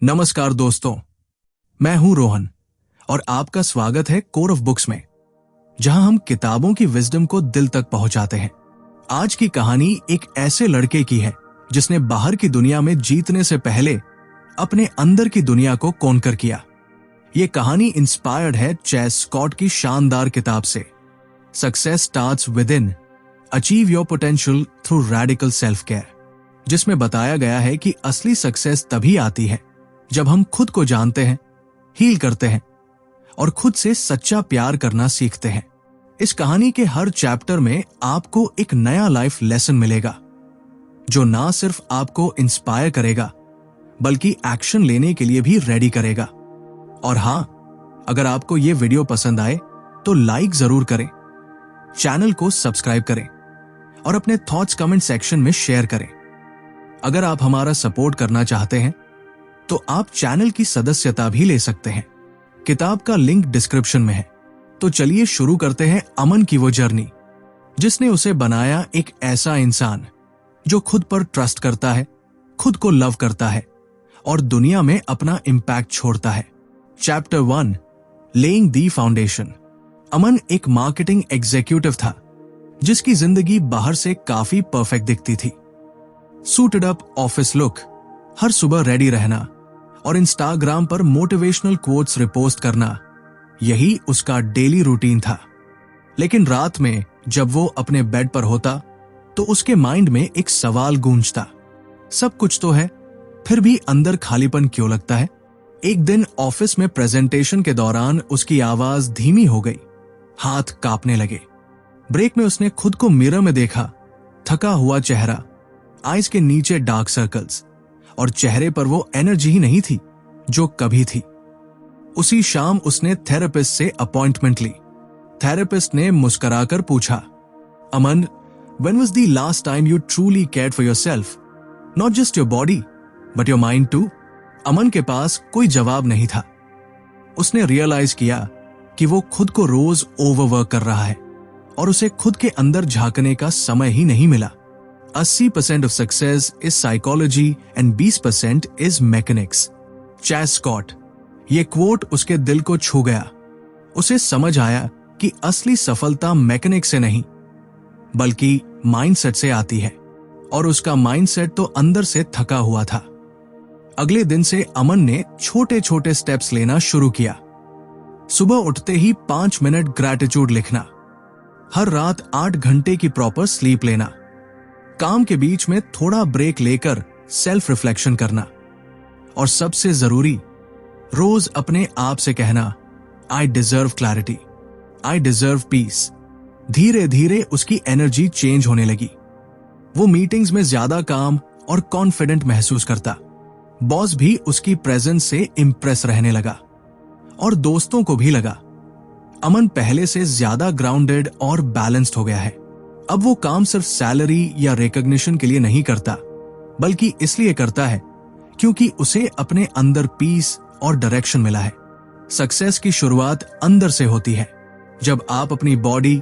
नमस्कार दोस्तों, मैं हूं रोहन और आपका स्वागत है कोर ऑफ बुक्स में, जहां हम किताबों की विजडम को दिल तक पहुंचाते हैं। आज की कहानी एक ऐसे लड़के की है जिसने बाहर की दुनिया में जीतने से पहले अपने अंदर की दुनिया को कॉन्कर किया। ये कहानी इंस्पायर्ड है चेस स्कॉट की शानदार किताब से, success starts with in, achieve your potential through radical self care, जिसमें बताया गया है कि असली सक्सेस तभी आती है जब हम खुद को जानते हैं, हील करते हैं और खुद से सच्चा प्यार करना सीखते हैं। इस कहानी के हर चैप्टर में आपको एक नया लाइफ लेसन मिलेगा, जो ना सिर्फ आपको इंस्पायर करेगा बल्कि एक्शन लेने के लिए भी रेडी करेगा। और हां, अगर आपको ये वीडियो पसंद आए तो लाइक जरूर करें, चैनल को सब्सक्राइब करें और अपने थॉट्स कमेंट सेक्शन में शेयर करें। अगर आप हमारा सपोर्ट करना चाहते हैं तो आप चैनल की सदस्यता भी ले सकते हैं। किताब का लिंक डिस्क्रिप्शन में है। तो चलिए शुरू करते हैं अमन की वो जर्नी, जिसने उसे बनाया एक ऐसा इंसान जो खुद पर ट्रस्ट करता है, खुद को लव करता है और दुनिया में अपना इम्पैक्ट छोड़ता है। Chapter 1, laying the foundation. Aman एक मार्केटिंग एग्जीक्यूटिव था जिसकी जिंदगी बाहर से काफी परफेक्ट दिखती थी। सूटेड अप ऑफिस लुक, हर सुबह रेडी रहना और इंस्टाग्राम पर मोटिवेशनल कोट्स रिपोस्ट करना, यही उसका डेली रूटीन था। लेकिन रात में जब वो अपने बेड पर होता तो उसके माइंड में एक सवाल गूंजता, सब कुछ तो है, फिर भी अंदर खालीपन क्यों लगता है। एक दिन ऑफिस में प्रेजेंटेशन के दौरान उसकी आवाज धीमी हो गई, हाथ कांपने लगे। ब्रेक में उसने खुद को मिरर में देखा, थका हुआ चेहरा, आईज के नीचे डार्क सर्कल्स और चेहरे पर वो एनर्जी ही नहीं थी जो कभी थी। उसी शाम उसने थेरेपिस्ट से अपॉइंटमेंट ली। थेरेपिस्ट ने मुस्कुराकर पूछा, अमन, when was the last time you truly cared for yourself? Not just your body, but your mind too? अमन के पास कोई जवाब नहीं था। उसने रियलाइज किया कि वो खुद को रोज ओवरवर्क कर रहा है और उसे खुद के अंदर झांकने का समय ही नहीं मिला। 80% of success is psychology and 20% is mechanics. Chess Scott. ये क्वोट उसके दिल को छू गया। उसे समझ आया कि असली सफलता मैकेनिक से नहीं बल्कि माइंडसेट से आती है, और उसका माइंडसेट तो अंदर से थका हुआ था। अगले दिन से अमन ने छोटे छोटे स्टेप्स लेना शुरू किया। सुबह उठते ही 5 मिनट ग्रैटिट्यूड लिखना, हर रात 8 घंटे की प्रॉपर स्लीप लेना, काम के बीच में थोड़ा ब्रेक लेकर सेल्फ रिफ्लेक्शन करना, और सबसे जरूरी, रोज अपने आप से कहना, I deserve clarity, I deserve peace. धीरे धीरे उसकी एनर्जी चेंज होने लगी। वो मीटिंग्स में ज्यादा काम और कॉन्फिडेंट महसूस करता। बॉस भी उसकी प्रेजेंस से इंप्रेस रहने लगा और दोस्तों को भी लगा अमन पहले से ज्यादा ग्राउंडेड और बैलेंस्ड हो गया है। अब वो काम सिर्फ सैलरी या रिकॉग्निशन के लिए नहीं करता, बल्कि इसलिए करता है क्योंकि उसे अपने अंदर पीस और डायरेक्शन मिला है। सक्सेस की शुरुआत अंदर से होती है। जब आप अपनी बॉडी,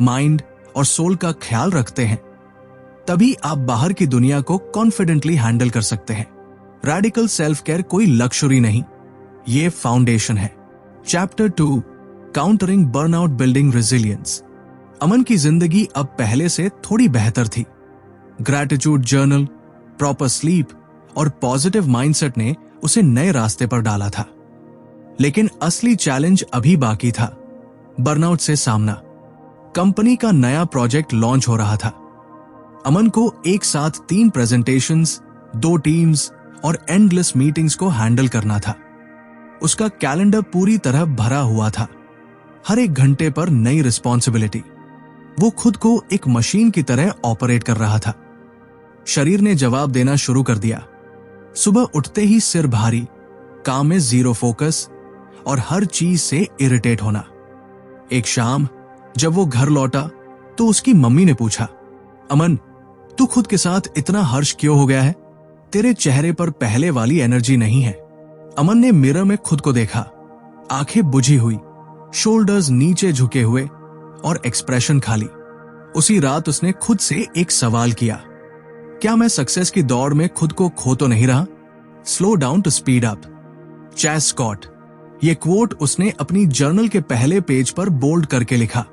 माइंड और सोल का ख्याल रखते हैं, तभी आप बाहर की दुनिया को कॉन्फिडेंटली हैंडल कर सकते हैं। रेडिकल सेल्फ केयर कोई लक्ष्य नहीं, ये फाउंडेशन है। Chapter 2, countering burnout building resilience. Aman की जिंदगी अब पहले से थोड़ी बेहतर थी। ग्रैटिट्यूड जर्नल, प्रॉपर स्लीप और पॉजिटिव माइंडसेट ने उसे नए रास्ते पर डाला था। लेकिन असली चैलेंज अभी बाकी था, बर्नआउट से सामना। कंपनी का नया प्रोजेक्ट लॉन्च हो रहा था। अमन को एक साथ 3 प्रेजेंटेशंस, 2 टीम्स और एंडलेस मीटिंग्स को हैंडल करना था। उसका कैलेंडर पूरी तरह भरा हुआ था, हर एक घंटे पर नई रिस्पॉन्सिबिलिटी। वो खुद को एक मशीन की तरह ऑपरेट कर रहा था। शरीर ने जवाब देना शुरू कर दिया। सुबह उठते ही सिर भारी, काम में जीरो फोकस और हर चीज से इरिटेट होना। एक शाम जब वो घर लौटा तो उसकी मम्मी ने पूछा, अमन, तू खुद के साथ इतना हर्ष क्यों हो गया है? तेरे चेहरे पर पहले वाली एनर्जी नहीं है। अमन ने मिरर में खुद को देखा, आंखें बुझी हुई, शोल्डर्स नीचे झुके हुए और एक्सप्रेशन खाली। उसी रात उसने खुद से एक सवाल किया, क्या मैं सक्सेस की दौड़ में खुद को खो तो नहीं रहा? Slow down to speed up. Chess Scott. ये कोट उसने अपनी जर्नल के पहले पेज पर बोल्ड करके लिखा।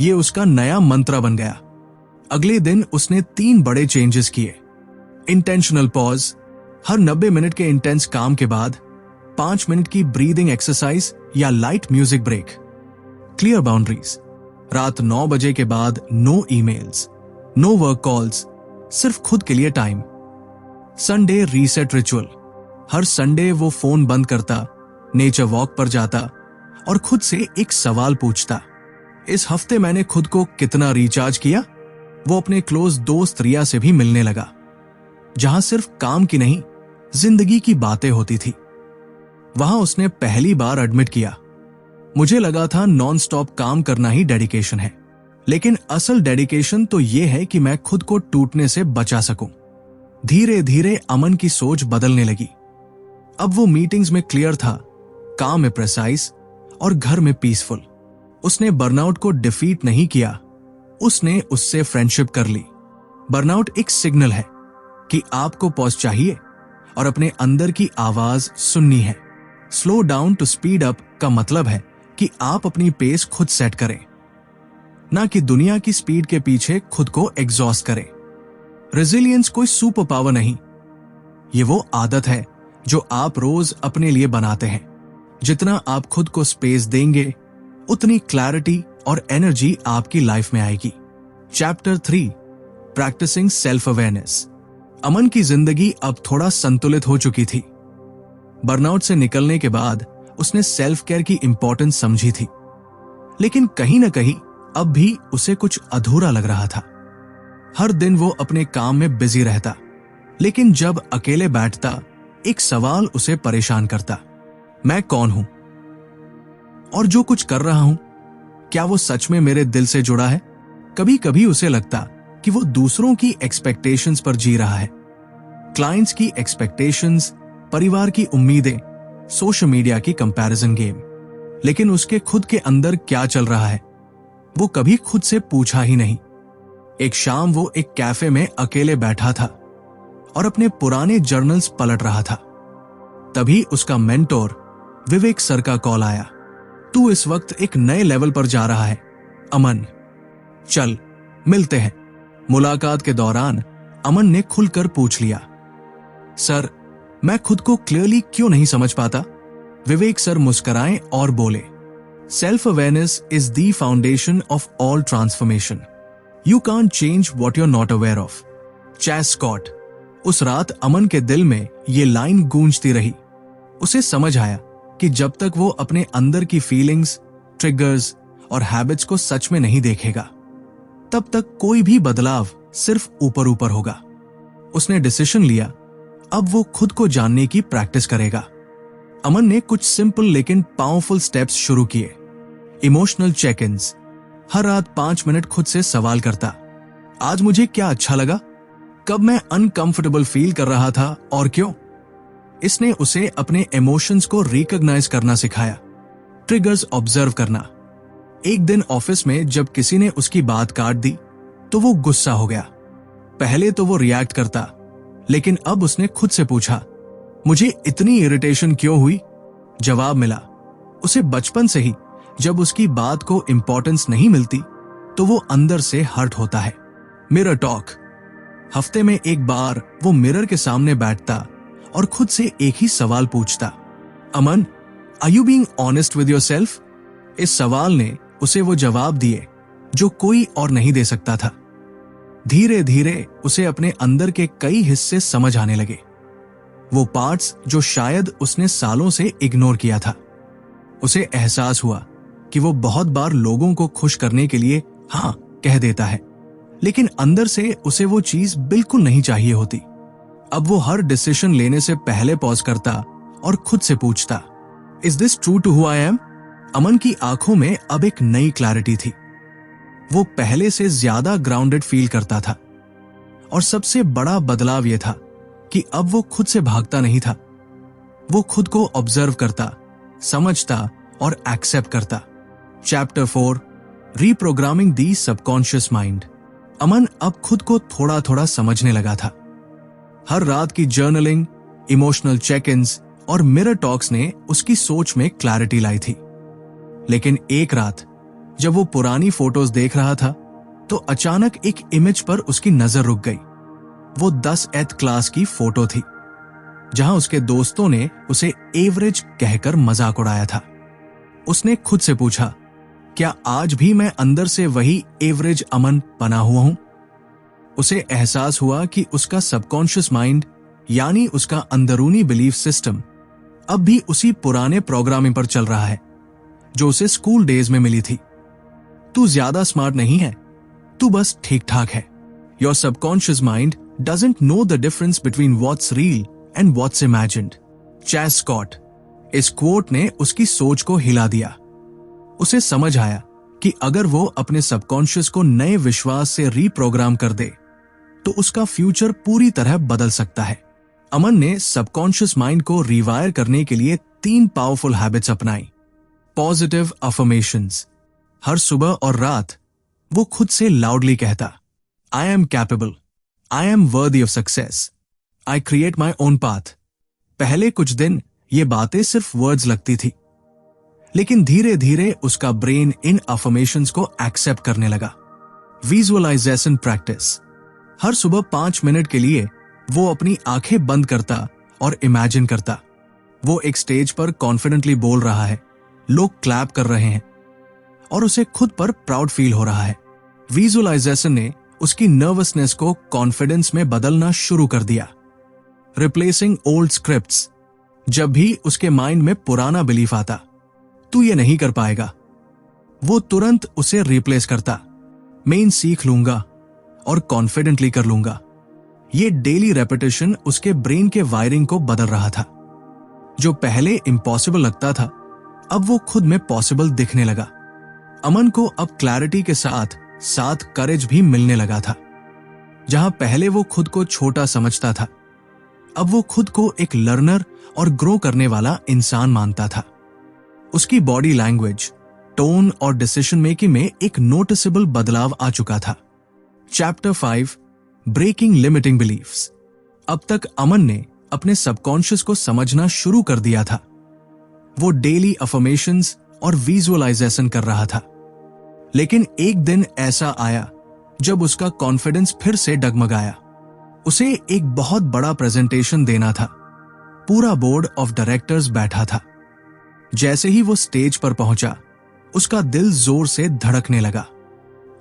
ये उसका नया मंत्र बन गया। अगले दिन उसने 3 बड़े चेंजेस किए। Intentional pause. हर 90 मिनट के इंटेंस काम के बाद 5 मिनट की ब्रीदिंग एक्सरसाइज या light music break. Clear boundaries. रात 9 बजे के बाद no emails, no work calls, सिर्फ खुद के लिए टाइम। Sunday reset ritual. हर संडे वो फोन बंद करता, नेचर वॉक पर जाता और खुद से एक सवाल पूछता, इस हफ्ते मैंने खुद को कितना रिचार्ज किया। वो अपने क्लोज दोस्त रिया से भी मिलने लगा, जहां सिर्फ काम की नहीं, जिंदगी की बातें होती थी। वहां उसने पहली बार एडमिट किया, मुझे लगा था नॉन स्टॉप काम करना ही डेडिकेशन है, लेकिन असल डेडिकेशन तो यह है कि मैं खुद को टूटने से बचा सकूं। धीरे धीरे अमन की सोच बदलने लगी। अब वो मीटिंग्स में क्लियर था, काम में प्रेसाइज और घर में पीसफुल। उसने बर्नआउट को डिफीट नहीं किया, उसने उससे फ्रेंडशिप कर ली। बर्नआउट एक सिग्नल है कि आपको पॉज चाहिए और अपने अंदर की आवाज सुननी है। Slow down to speed up का मतलब है कि आप अपनी पेस खुद सेट करें, ना कि दुनिया की स्पीड के पीछे खुद को एग्जॉस्ट करें। रेजिलियंस कोई सुपर पावर नहीं, ये वो आदत है जो आप रोज अपने लिए बनाते हैं। जितना आप खुद को स्पेस देंगे, उतनी क्लैरिटी और एनर्जी आपकी लाइफ में आएगी। Chapter 3, practising self awareness. Aman की जिंदगी अब थोड़ा संतुलित हो चुकी थी। बर्नआउट से निकलने के बाद उसने सेल्फ केयर की इंपॉर्टेंस समझी थी, लेकिन कहीं ना कहीं अब भी उसे कुछ अधूरा लग रहा था। हर दिन वो अपने काम में बिजी रहता, लेकिन जब अकेले बैठता, एक सवाल उसे परेशान करता, मैं कौन हूं और जो कुछ कर रहा हूं, क्या वो सच में मेरे दिल से जुड़ा है? कभी कभी उसे लगता कि वो दूसरों की एक्सपेक्टेशंस पर जी रहा है, क्लाइंट्स की एक्सपेक्टेशंस, परिवार की उम्मीदें, सोशल मीडिया की कंपैरिजन गेम। लेकिन उसके खुद के अंदर क्या चल रहा है, वो कभी खुद से पूछा ही नहीं। एक शाम वो एक कैफे में अकेले बैठा था और अपने पुराने जर्नल्स पलट रहा था। तभी उसका मेंटोर विवेक सर का कॉल आया, तू इस वक्त एक नए लेवल पर जा रहा है अमन, चल मिलते हैं। मुलाकात के दौरान अमन ने खुलकर पूछ लिया, सर मैं खुद को क्लियरली क्यों नहीं समझ पाता? विवेक सर मुस्कुराए और बोले, self awareness is the foundation of all transformation. You can't change what you are not aware of. Chase Scott. उस रात अमन के दिल में ये लाइन गूंजती रही। उसे समझ आया कि जब तक वो अपने अंदर की फीलिंग्स, ट्रिगर्स और हैबिट्स को सच में नहीं देखेगा, तब तक कोई भी बदलाव सिर्फ ऊपर ऊपर होगा। उसने डिसीजन लिया, अब वो खुद को जानने की प्रैक्टिस करेगा। अमन ने कुछ सिंपल लेकिन पावरफुल स्टेप्स शुरू किए। Emotional check ins. हर रात 5 मिनट खुद से सवाल करता, आज मुझे क्या अच्छा लगा, कब मैं अनकंफर्टेबल फील कर रहा था और क्यों। इसने उसे अपने इमोशंस को रिकॉग्नाइज करना सिखाया। ट्रिगर्स ऑब्जर्व करना। एक दिन ऑफिस में जब किसी ने उसकी बात काट दी तो वो गुस्सा हो गया। पहले तो वो रिएक्ट करता, लेकिन अब उसने खुद से पूछा, मुझे इतनी इरिटेशन क्यों हुई? जवाब मिला, उसे बचपन से ही जब उसकी बात को इंपॉर्टेंस नहीं मिलती तो वो अंदर से हर्ट होता है। Mirror talk. हफ्ते में एक बार वो मिरर के सामने बैठता और खुद से एक ही सवाल पूछता, Aman, are you being honest with yourself? इस सवाल ने उसे वो जवाब दिए जो कोई और नहीं दे सकता था। धीरे धीरे उसे अपने अंदर के कई हिस्से समझ आने लगे, वो पार्ट्स जो शायद उसने सालों से इग्नोर किया था। उसे एहसास हुआ कि वो बहुत बार लोगों को खुश करने के लिए हाँ कह देता है, लेकिन अंदर से उसे वो चीज बिल्कुल नहीं चाहिए होती। अब वो हर डिसीजन लेने से पहले पॉज करता और खुद से पूछता, is this true to who I am? Aman की आंखों में अब एक नई क्लैरिटी थी। वो पहले से ज्यादा ग्राउंडेड फील करता था और सबसे बड़ा बदलाव यह था कि अब वो खुद से भागता नहीं था। वो खुद को ऑब्जर्व करता, समझता और एक्सेप्ट करता। चैप्टर 4, रीप्रोग्रामिंग दी सबकॉन्शियस माइंड। अमन अब खुद को थोड़ा थोड़ा समझने लगा था। हर रात की जर्नलिंग, इमोशनल चेक-इन्स और मिरर टॉक्स ने उसकी सोच में क्लैरिटी लाई थी। लेकिन एक रात जब वो पुरानी फोटोज देख रहा था तो अचानक एक इमेज पर उसकी नजर रुक गई। वो 10th क्लास की फोटो थी जहां उसके दोस्तों ने उसे एवरेज कहकर मजाक उड़ाया था। उसने खुद से पूछा, क्या आज भी मैं अंदर से वही एवरेज अमन बना हुआ हूं? उसे एहसास हुआ कि उसका सबकॉन्शियस माइंड यानी उसका अंदरूनी बिलीफ सिस्टम अब भी उसी पुराने प्रोग्रामिंग पर चल रहा है जो उसे स्कूल डेज में मिली थी। तू ज्यादा स्मार्ट नहीं है, तू बस ठीक ठाक है। Your subconscious mind doesn't know the difference between what's real and what's imagined. Chase Scott. इस कोट ने उसकी सोच को हिला दिया। उसे समझ आया कि अगर वो अपने सबकॉन्शियस को नए विश्वास से रीप्रोग्राम कर दे तो उसका फ्यूचर पूरी तरह बदल सकता है। अमन ने सबकॉन्शियस माइंड को रिवायर करने के लिए 3 पावरफुल हैबिट्स अपनाई। Positive affirmations. हर सुबह और रात वो खुद से लाउडली कहता, I am capable, I am worthy of success, I create my own path. पहले कुछ दिन ये बातें सिर्फ वर्ड्स लगती थी, लेकिन धीरे धीरे उसका ब्रेन इन अफर्मेशंस को एक्सेप्ट करने लगा। Visualisation practice. हर सुबह 5 मिनट के लिए वो अपनी आंखें बंद करता और इमेजिन करता वो एक स्टेज पर कॉन्फिडेंटली बोल रहा है, लोग क्लैप कर रहे हैं और उसे खुद पर प्राउड फील हो रहा है। विजुअलाइजेशन ने उसकी नर्वसनेस को कॉन्फिडेंस में बदलना शुरू कर दिया। Replacing old scripts. जब भी उसके माइंड में पुराना बिलीफ आता, तू ये नहीं कर पाएगा, वो तुरंत उसे रिप्लेस करता, मैं इन सीख लूंगा और कॉन्फिडेंटली कर लूंगा। ये डेली रेपिटेशन उसके ब्रेन के वायरिंग को बदल रहा था। जो पहले इम्पॉसिबल लगता था अब वो खुद में पॉसिबल दिखने लगा। अमन को अब क्लैरिटी के साथ साथ करेज भी मिलने लगा था। जहां पहले वो खुद को छोटा समझता था, अब वो खुद को एक लर्नर और ग्रो करने वाला इंसान मानता था। उसकी बॉडी लैंग्वेज, टोन और डिसीजन मेकिंग में एक नोटिसेबल बदलाव आ चुका था। Chapter 5, breaking limiting beliefs. अब तक अमन ने अपने सबकॉन्शियस को समझना शुरू कर दिया था। वो डेली अफर्मेशंस और विजुअलाइजेशन कर रहा था, लेकिन एक दिन ऐसा आया जब उसका कॉन्फिडेंस फिर से डगमगाया। उसे एक बहुत बड़ा प्रेजेंटेशन देना था। पूरा बोर्ड ऑफ डायरेक्टर्स बैठा था। जैसे ही वो स्टेज पर पहुंचा, उसका दिल जोर से धड़कने लगा,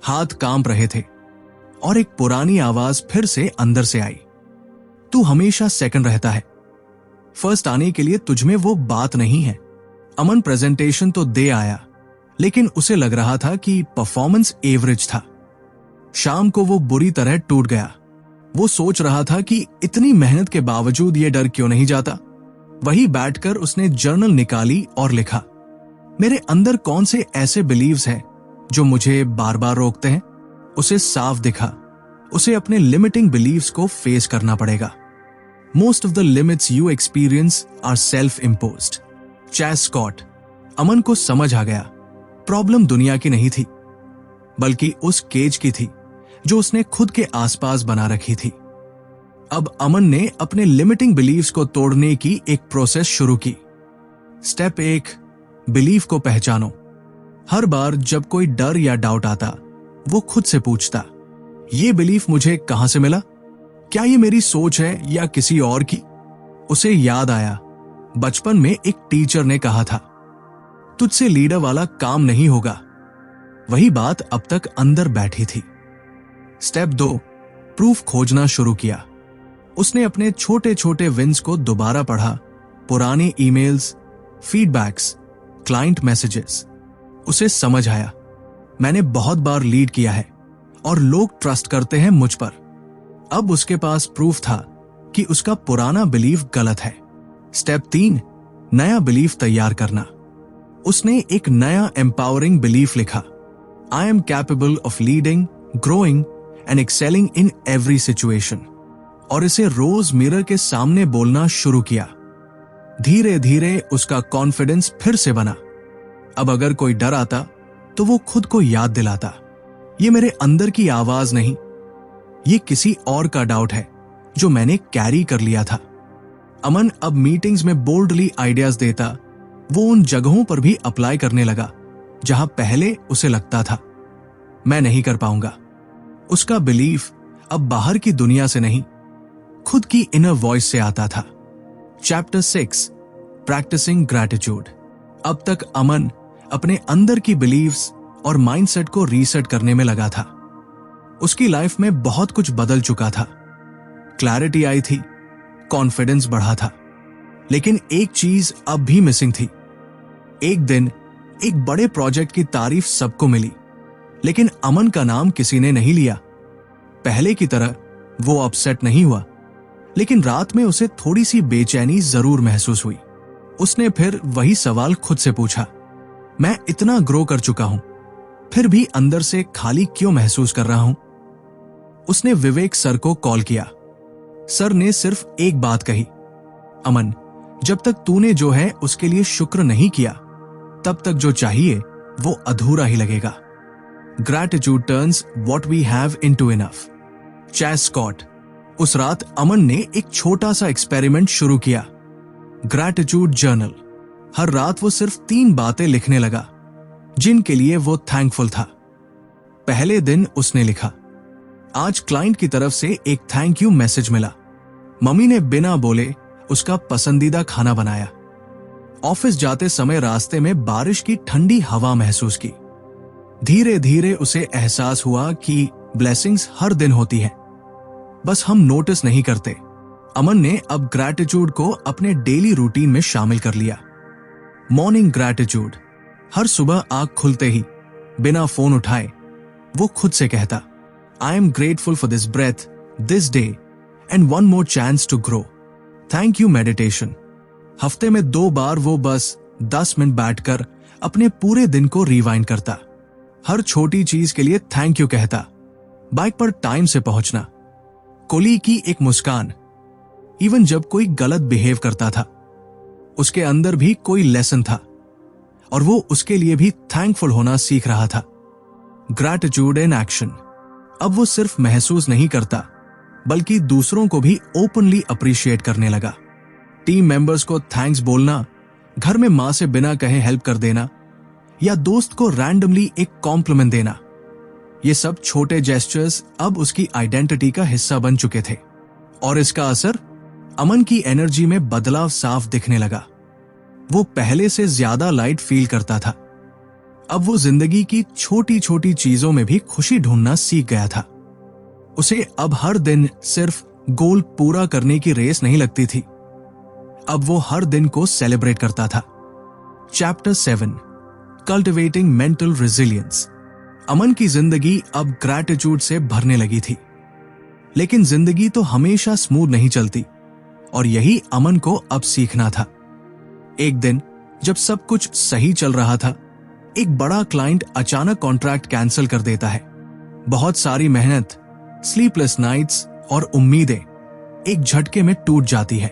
हाथ कांप रहे थे और एक पुरानी आवाज फिर से अंदर से आई, तू हमेशा सेकंड रहता है, फर्स्ट आने के लिए तुझमें वो बात नहीं है। अमन प्रेजेंटेशन तो दे आया, लेकिन उसे लग रहा था कि परफॉर्मेंस एवरेज था। शाम को वो बुरी तरह टूट गया। वो सोच रहा था कि इतनी मेहनत के बावजूद ये डर क्यों नहीं जाता। वहीं बैठकर उसने जर्नल निकाली और लिखा, मेरे अंदर कौन से ऐसे बिलीव्स हैं जो मुझे बार बार रोकते हैं। उसे साफ दिखा, उसे अपने लिमिटिंग बिलीव्स को फेस करना पड़ेगा। Most of the limits you experience are self imposed. Chase Scott. Aman को समझ आ गया, प्रॉब्लम दुनिया की नहीं थी, बल्कि उस केज की थी जो उसने खुद के आसपास बना रखी थी। अब अमन ने अपने लिमिटिंग बिलीव्स को तोड़ने की एक प्रोसेस शुरू की। स्टेप 1, बिलीफ को पहचानो। हर बार जब कोई डर या डाउट आता, वो खुद से पूछता, ये बिलीफ मुझे कहां से मिला? क्या ये मेरी सोच है या किसी और की? उसे याद आया, बचपन में एक टीचर ने कहा था, तुझसे लीडर वाला काम नहीं होगा। वही बात अब तक अंदर बैठी थी। स्टेप 2, प्रूफ खोजना शुरू किया। उसने अपने छोटे छोटे विंस को दोबारा पढ़ा, पुराने ईमेल्स, फीडबैक्स, क्लाइंट मैसेजेस। उसे समझ आया, मैंने बहुत बार लीड किया है और लोग ट्रस्ट करते हैं मुझ पर। अब उसके पास प्रूफ था कि उसका पुराना बिलीफ गलत है। स्टेप 3, नया बिलीफ तैयार करना। उसने एक नया एम्पावरिंग बिलीफ लिखा, आई am capable of leading, growing and excelling in every situation, और इसे रोज मिरर के सामने बोलना शुरू किया। धीरे धीरे उसका कॉन्फिडेंस फिर से बना। अब अगर कोई डर आता तो वो खुद को याद दिलाता, ये मेरे अंदर की आवाज नहीं, ये किसी और का डाउट है जो मैंने कैरी कर लिया था। अमन अब मीटिंग्स में बोल्डली आइडियाज देता। वो उन जगहों पर भी अप्लाई करने लगा जहां पहले उसे लगता था मैं नहीं कर पाऊंगा। उसका बिलीफ अब बाहर की दुनिया से नहीं, खुद की इनर वॉइस से आता था। Chapter 6 practising gratitude. अब तक अमन अपने अंदर की बिलीव्स और माइंडसेट को रीसेट करने में लगा था। उसकी लाइफ में बहुत कुछ बदल चुका था। क्लैरिटी आई थी, कॉन्फिडेंस बढ़ा था, लेकिन एक चीज अब भी मिसिंग थी। एक दिन एक बड़े प्रोजेक्ट की तारीफ सबको मिली, लेकिन अमन का नाम किसी ने नहीं लिया। पहले की तरह वो अपसेट नहीं हुआ, लेकिन रात में उसे थोड़ी सी बेचैनी जरूर महसूस हुई। उसने फिर वही सवाल खुद से पूछा, मैं इतना ग्रो कर चुका हूं, फिर भी अंदर से खाली क्यों महसूस कर रहा हूं? उसने विवेक सर को कॉल किया। सर ने सिर्फ एक बात कही, अमन, जब तक तूने जो है उसके लिए शुक्र नहीं किया, तब तक जो चाहिए वो अधूरा ही लगेगा। Gratitude turns what we have into enough. Chase Scott. उस रात अमन ने एक छोटा सा एक्सपेरिमेंट शुरू किया, ग्रैटिट्यूड जर्नल। हर रात वो सिर्फ 3 बातें लिखने लगा जिनके लिए वो थैंकफुल था। पहले दिन उसने लिखा, आज क्लाइंट की तरफ से एक थैंक यू मैसेज मिला। मम्मी ने बिना बोले उसका पसंदीदा खाना बनाया। ऑफिस जाते समय रास्ते में बारिश की ठंडी हवा महसूस की। धीरे धीरे उसे एहसास हुआ कि ब्लेसिंग्स हर दिन होती हैं, बस हम नोटिस नहीं करते। अमन ने अब ग्रैटिट्यूड को अपने डेली रूटीन में शामिल कर लिया। Morning gratitude. हर सुबह आंख खुलते ही बिना फोन उठाए वो खुद से कहता, I am grateful for this breath, this day and one more chance to grow. Thank you meditation. हफ्ते में 2 बार वो बस 10 मिनट बैठकर अपने पूरे दिन को रिवाइंड करता। हर छोटी चीज के लिए थैंक यू कहता। बाइक पर टाइम से पहुंचना, कोली की एक मुस्कान, इवन जब कोई गलत बिहेव करता था उसके अंदर भी कोई लेसन था और वो उसके लिए भी थैंकफुल होना सीख रहा था। Gratitude in action. अब वो सिर्फ महसूस नहीं करता बल्कि दूसरों को भी ओपनली अप्रिशिएट करने लगा। टीम मेंबर्स को थैंक्स बोलना, घर में मां से बिना कहे हेल्प कर देना या दोस्त को रैंडमली एक कॉम्प्लीमेंट देना, ये सब छोटे जेस्चर्स अब उसकी आइडेंटिटी का हिस्सा बन चुके थे। और इसका असर, अमन की एनर्जी में बदलाव साफ दिखने लगा। वो पहले से ज्यादा लाइट फील करता था। अब वो जिंदगी की छोटी छोटी चीजों में भी खुशी ढूंढना सीख गया था। उसे अब हर दिन सिर्फ गोल पूरा करने की रेस नहीं लगती थी, अब वो हर दिन को सेलिब्रेट करता था। Chapter 7 cultivating mental resilience. Aman की जिंदगी अब ग्रैटिट्यूड से भरने लगी थी, लेकिन जिंदगी तो हमेशा स्मूथ नहीं चलती और यही अमन को अब सीखना था। एक दिन जब सब कुछ सही चल रहा था, एक बड़ा क्लाइंट अचानक कॉन्ट्रैक्ट कैंसिल कर देता है। बहुत सारी मेहनत, स्लीपलेस नाइट्स और उम्मीदें एक झटके में टूट जाती है।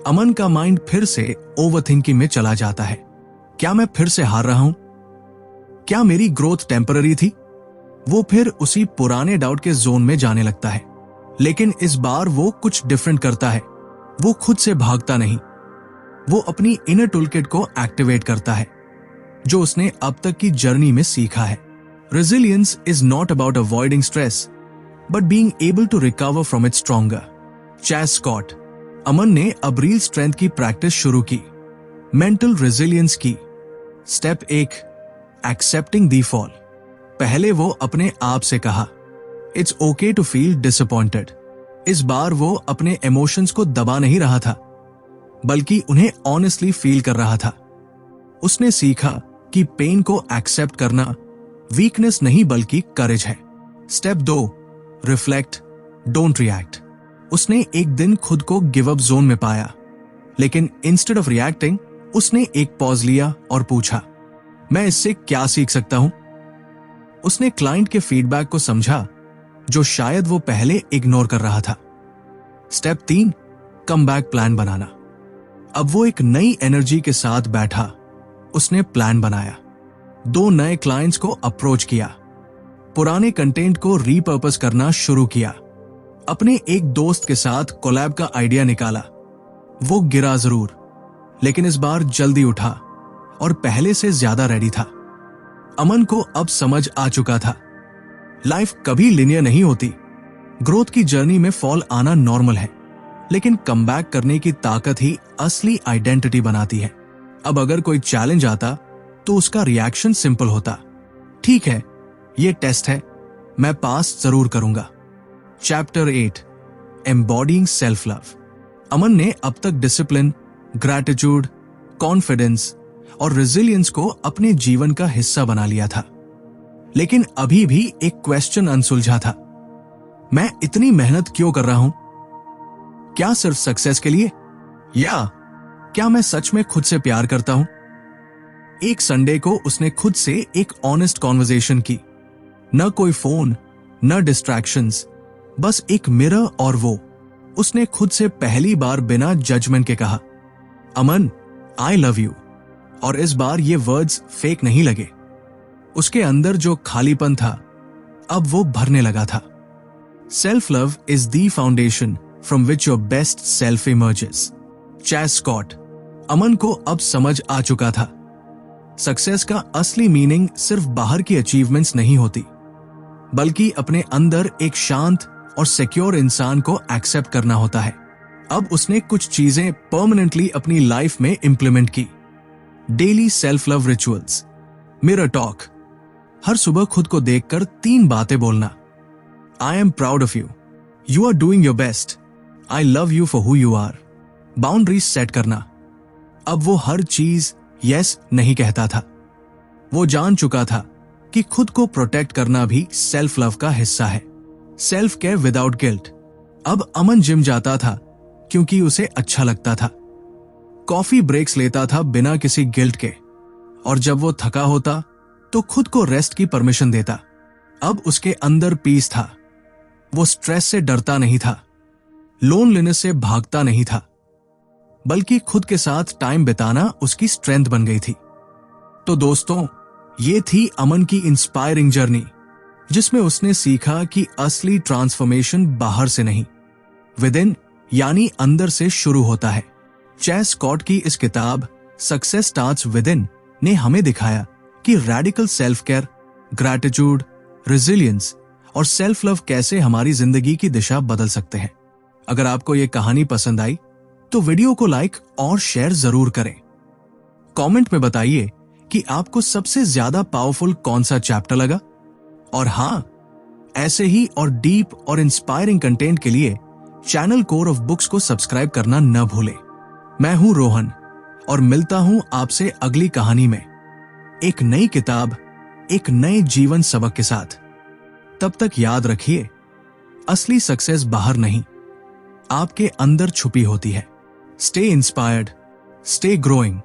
अमन का माइंड फिर से ओवरथिंकिंग में चला जाता है। क्या मैं फिर से हार रहा हूं? क्या मेरी ग्रोथ टेम्पररी थी? वो फिर उसी पुराने डाउट के जोन में जाने लगता है, लेकिन इस बार वो कुछ डिफरेंट करता है। वो खुद से भागता नहीं, वो अपनी इनर टूलकिट को एक्टिवेट करता है जो उसने अब तक की जर्नी में सीखा है। Resilience is not about avoiding stress but being able to recover from it stronger. Chase Scott. Aman ने अब रियल स्ट्रेंथ की प्रैक्टिस शुरू की, मेंटल रेजिलियंस की। Step 1 accepting the fall. पहले वो अपने आप से कहा, it's okay to feel disappointed. इस बार वो अपने इमोशंस को दबा नहीं रहा था, बल्कि उन्हें ऑनेस्टली फील कर रहा था। उसने सीखा कि पेन को एक्सेप्ट करना वीकनेस नहीं बल्कि करेज है। Step 2 reflect, don't react. उसने एक दिन खुद को गिव अप जोन में पाया, लेकिन इंस्टेड ऑफ रिएक्टिंग उसने एक पॉज लिया और पूछा, मैं इससे क्या सीख सकता हूं? उसने क्लाइंट के फीडबैक को समझा जो शायद वो पहले इग्नोर कर रहा था। स्टेप 3 कम बैक प्लान बनाना। अब वो एक नई एनर्जी के साथ बैठा। उसने प्लान बनाया, 2 नए क्लाइंट्स को अप्रोच किया, पुराने कंटेंट को रीपर्पस करना शुरू किया, अपने एक दोस्त के साथ कोलैब का आइडिया निकाला, वो गिरा जरूर, लेकिन इस बार जल्दी उठा और पहले से ज्यादा रेडी था। अमन को अब समझ आ चुका था, लाइफ कभी लिनियर नहीं होती। ग्रोथ की जर्नी में फॉल आना नॉर्मल है, लेकिन कमबैक करने की ताकत ही असली आइडेंटिटी बनाती है। अब अगर कोई चैलेंज आता तो उसका रिएक्शन सिंपल होता, ठीक है ये टेस्ट है, मैं पास जरूर करूंगा। Chapter 8 embodying self love. Aman ने अब तक डिसिप्लिन, ग्रैटिट्यूड, कॉन्फिडेंस और रेजिलियंस को अपने जीवन का हिस्सा बना लिया था, लेकिन अभी भी एक क्वेश्चन अनसुलझा था। मैं इतनी मेहनत क्यों कर रहा हूं? क्या सिर्फ सक्सेस के लिए, या क्या मैं सच में खुद से प्यार करता हूं? एक संडे को उसने खुद से एक ऑनेस्ट कॉन्वर्सेशन की। न कोई फोन, न डिस्ट्रैक्शंस, बस एक मिरर और वो। उसने खुद से पहली बार बिना जजमेंट के कहा, अमन आई लव यू। और इस बार ये वर्ड्स फेक नहीं लगे। उसके अंदर जो खालीपन था अब वो भरने लगा था। Self love is the foundation from which your best self emerges. Chase Scott. Aman को अब समझ आ चुका था, सक्सेस का असली मीनिंग सिर्फ बाहर की अचीवमेंट्स नहीं होती, बल्कि अपने अंदर एक शांत और सिक्योर इंसान को एक्सेप्ट करना होता है। अब उसने कुछ चीजें परमानेंटली अपनी लाइफ में इंप्लीमेंट की। Daily self love rituals. Mirror talk. हर सुबह खुद को देखकर 3 बातें बोलना। I am proud of you, you are doing your best, I love you for who you are. Boundaries set करना। अब वो हर चीज यस नहीं कहता था। वो जान चुका था कि खुद को प्रोटेक्ट करना भी सेल्फ लव का हिस्सा है। Self care without guilt. अब अमन जिम जाता था क्योंकि उसे अच्छा लगता था। कॉफी ब्रेक्स लेता था बिना किसी गिल्ट के, और जब वो थका होता तो खुद को रेस्ट की परमिशन देता। अब उसके अंदर पीस था। वो स्ट्रेस से डरता नहीं था, लोनलीनेस से भागता नहीं था, बल्कि खुद के साथ टाइम बिताना उसकी स्ट्रेंथ बन गई थी। तो दोस्तों, ये थी अमन की इंस्पायरिंग जर्नी, जिसमें उसने सीखा कि असली ट्रांसफॉर्मेशन बाहर से नहीं, विद इन यानी अंदर से शुरू होता है। चैस स्कॉट की इस किताब सक्सेस स्टार्ट्स विद इन ने हमें दिखाया कि radical self care, gratitude, resilience और सेल्फ लव कैसे हमारी जिंदगी की दिशा बदल सकते हैं। अगर आपको ये कहानी पसंद आई तो वीडियो को लाइक और शेयर जरूर करें। कमेंट में बताइए कि आपको सबसे ज्यादा पावरफुल कौन सा चैप्टर लगा। और हां, ऐसे ही और डीप और इंस्पायरिंग कंटेंट के लिए चैनल कोर ऑफ बुक्स को सब्सक्राइब करना न भूलें। मैं हूं रोहन और मिलता हूं आपसे अगली कहानी में, एक नई किताब, एक नए जीवन सबक के साथ। तब तक याद रखिए, असली सक्सेस बाहर नहीं, आपके अंदर छुपी होती है। Stay inspired, stay growing